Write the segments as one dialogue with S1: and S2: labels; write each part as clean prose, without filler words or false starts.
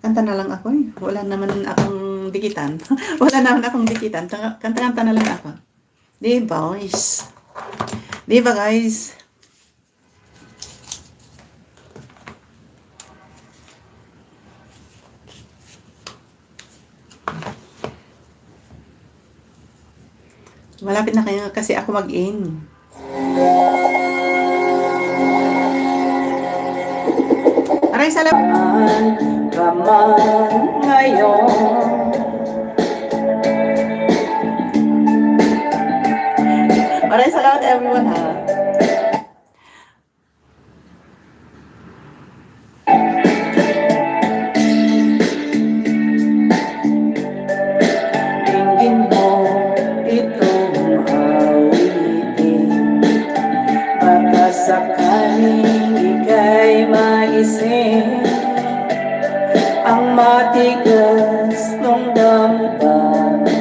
S1: Kanta na lang ako eh. Wala naman akong dikitan. Wala naman akong dikitan. Kanta-kanta na lang ako. Diba guys? Diba guys? Malapit na kayo kasi ako mag-in. Aray, salamat raman ngayon. Aray, salamat everyone ha. Tingin mo itong awitin, baka sakaling ika'y maisip ang matigas ng damdamin.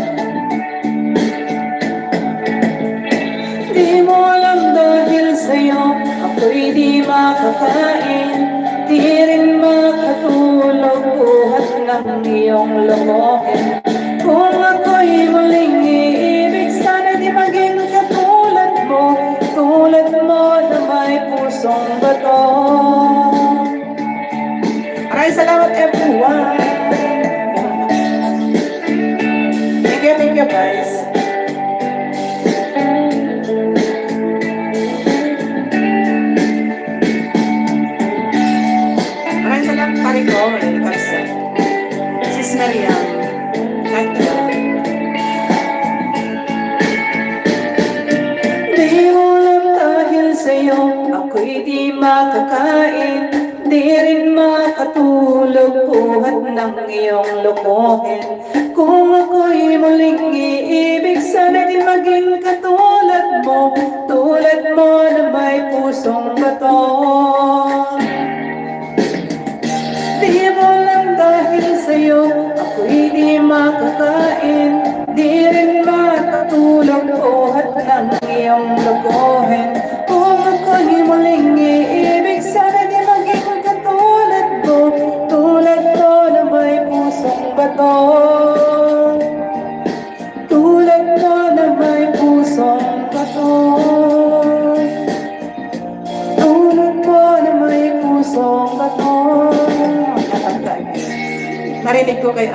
S1: Di mo alam dahil sa'yo ako'y di makakain, di rin makatulog buhat ng iyong lokohin. Kung ako'y muling iibig, sana di maging katulad mo, tulad mo na may pusong bato. Maraming salamat everyone. Thank you guys. Maraming salamat pare ko, Kalsa. Sis Mariam. Thank you. Di mo lang dahil sa'yo ako'y di makakain, di rin makatulog buhat ng iyong lokohin. Kung ako'y muling iibig, sana di maging katulad mo, tulad mo na may pusong bato. Di mo lang dahil sa'yo ako'y di makakain, di rin makatulog buhat ng iyong lokohin. Kung ako'y muling iibig, sana di maging katulad mo, tulad mo na may pusong bato. Tulad mo na may pusong bato. Tulad mo na may pusong bato. Narinig ko kay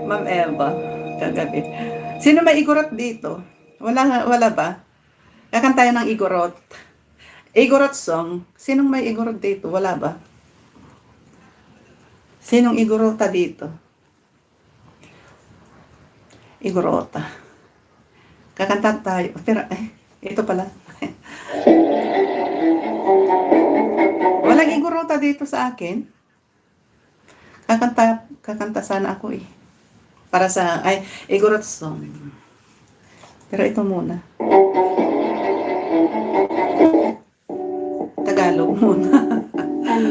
S1: Ma'am Eva kagabi. Sino may igorot dito? Wala ba? Kakantayan ng igorot. Igorot song. Sinong may igorot dito? Wala ba? Sinong igorota dito? Igorota. Kakanta tayo. Pero, ito pala. Walang igorota dito sa akin. Kakanta sana ako eh. Para sa, igorot song. Pero ito muna. Tagalog muna.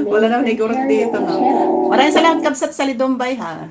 S1: Wala naman igorot dito, no? Maraming salamat Kabsat sa Lidombay, ha?